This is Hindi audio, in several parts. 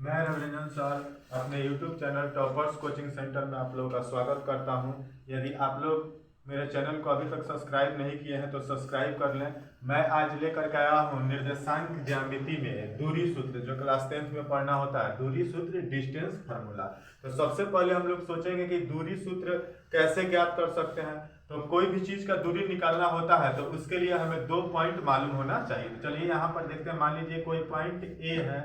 मैं रविरंजन सर अपने YouTube channel toppers coaching centre में आप लोगों का स्वागत करता हूं। यदि आप लोग मेरे चैनल को अभी तक सब्सक्राइब नहीं किए हैं तो सब्सक्राइब कर लें। मैं आज लेकर के आया हूं निर्देशांक ज्यामिति में दूरी सूत्र, जो क्लास 10th में पढ़ना होता है, दूरी सूत्र डिस्टेंस फार्मूला। तो सबसे पहले हम लोग सोचेंगे कि दूरी सूत्र कैसे ज्ञात कर सकते हैं। तो कोई भी चीज का दूरी निकालना होता है तो उसके लिए हमें 2 पॉइंट मालूम होना चाहिए। तो चलिए यहाँ पर देखते हैं। मान लीजिए कोई पॉइंट ए है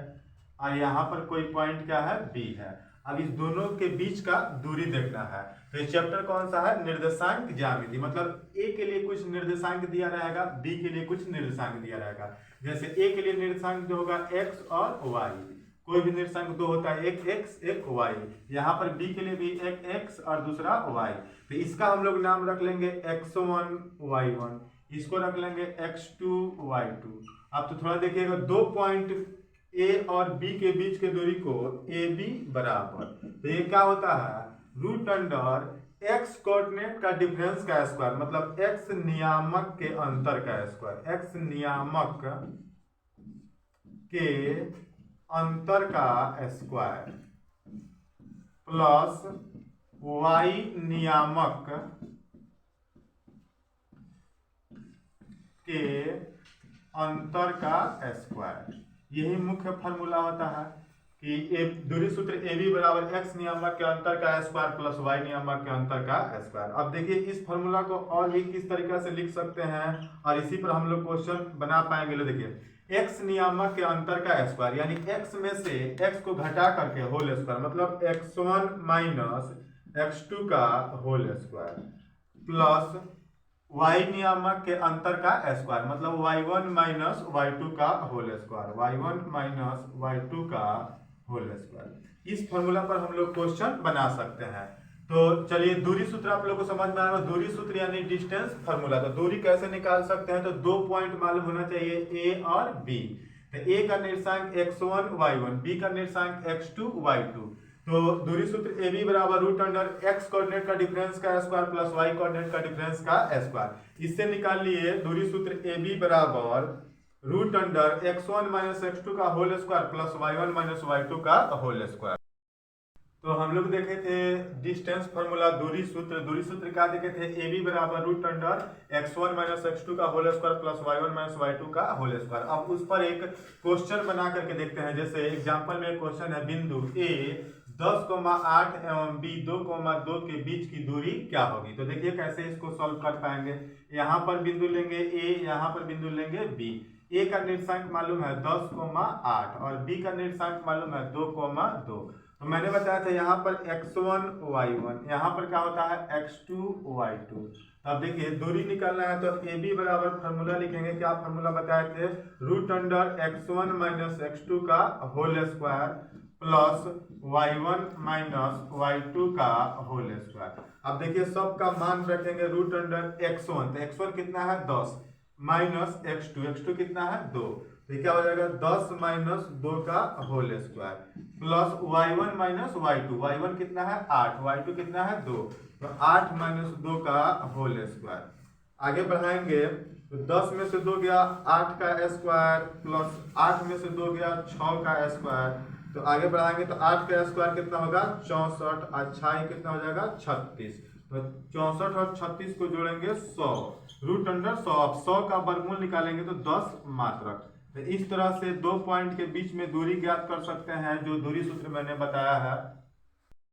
और यहाँ पर कोई पॉइंट क्या है, बी है। अब इस दोनों के बीच का दूरी देखना है। तो ये चैप्टर कौन सा है, निर्देशांक ज्यामिति। मतलब ए के लिए कुछ निर्देशांक दिया रहेगा, बी के लिए कुछ निर्देशांक दिया रहेगा। जैसे ए के लिए निर्देशांक जो होगा एक्स और वाई, कोई भी निर्देशांक दो होता है, एक एक्स एक वाई। यहाँ पर बी के लिए भी एक एक्स और दूसरा वाई। तो इसका हम लोग नाम रख लेंगे x1 y1, इसको रख लेंगे x2 y2। अब तो थोड़ा देखिएगा, 2 पॉइंट ए और बी के बीच के दूरी को ए बी बराबर, तो ये क्या होता है, रूट अंडर एक्स कोऑर्डिनेट का डिफरेंस का स्क्वायर, मतलब एक्स नियामक के अंतर का स्क्वायर, एक्स नियामक के अंतर का स्क्वायर प्लस वाई नियामक के अंतर का स्क्वायर। यही मुख्य फार्मूला होता है कि दूरी सूत्र ए बी बराबर एक्स नियामक के अंतर का स्क्वायर प्लस वाई नियामक के अंतर का स्क्वायर। अब देखिए इस फार्मूला को और भी किस तरीके से लिख सकते हैं और इसी पर हम लोग क्वेश्चन बना पाएंगे। लो देखिए, एक्स नियामक के अंतर का स्क्वायर यानी एक्स में से एक्स को घटा करके होल स्क्वायर, मतलब x1 माइनस x2 का होल स्क्वायर प्लस y नियामक के अंतर का स्क्वायर, मतलब y1 माइनस y2 का whole square, y1 minus y2 का होल स्क्वायर। इस फॉर्मूला पर हम लोग क्वेश्चन बना सकते हैं। तो चलिए, दूरी सूत्र आप लोगों को समझ में आ रहा है। दूरी सूत्र यानी डिस्टेंस फार्मूला। तो दूरी कैसे निकाल सकते हैं, तो 2 पॉइंट मालूम होना चाहिए, ए और बी। तो ए का निर्देशांक x1 y1, बी का निर्देशांक x2 y2। तो दूरी सूत्र ए बी बराबर रूट अंडर एक्स कोऑर्डिनेट का डिफरेंस का स्क्वायर प्लस वाई कोऑर्डिनेट का डिफरेंस का स्क्वायर। इससे निकाल लिए दूरी सूत्र ए बी बराबर root under x1 minus x2 का whole square plus y1 minus y2 का होल स्क्वायर। तो हम लोग देखे थे डिस्टेंस फार्मूला, दूरी सूत्र क्या देखे थे, ए बी बराबर root under x1 minus x2 का whole square plus y1 minus y2 का होल स्क्वायर। अब उस पर एक क्वेश्चन बना करके देखते हैं। जैसे एग्जांपल में क्वेश्चन है, बिंदु ए 10,8 एवं बी 2,2 के बीच की दूरी क्या होगी। तो देखिए कैसे इसको सॉल्व कर पाएंगे। यहाँ पर बिंदु लेंगे ए, यहाँ पर बिंदु लेंगे बी। ए का निर्देशांक मालूम है 10,8 और बी का निर्देशांक मालूम है 2,2। तो मैंने बताया था यहाँ पर x1 y1, यहाँ पर क्या होता है x2 y2। तो अब देखिए दूरी निकालना है तो ए बी बराबर फार्मूला लिखेंगे। क्या फार्मूला बताए थे, root under x1 minus x2 का whole square plus y1 minus y2 का होल स्क्वायर। अब देखिए सबका मान रखेंगे रूट अंडर x1, तो x1 कितना है 10 माइनस x2 कितना है 2। तो क्या हो जाएगा 10 माइनस 2 का whole square plus y1 minus y1 कितना है 8, y2 कितना है 2। तो 8 माइनस 2 का होल स्क्वायर। आगे बढ़ाएंगे तो 10 में से 2 गया 8 का स्क्वायर प्लस 8 में से 2 गया 6 का स्क्वायर। तो आगे बढ़ाएंगे तो 8 का स्क्वायर कितना होगा 64 और 6 कितना हो जाएगा 36। तो 64 और 36 को जोड़ेंगे 100, रूट अंडर 100। अब 100 का वर्गमूल निकालेंगे तो 10 मात्रक। तो इस तरह से 2 पॉइंट के बीच में दूरी ज्ञात कर सकते हैं, जो दूरी सूत्र मैंने बताया है।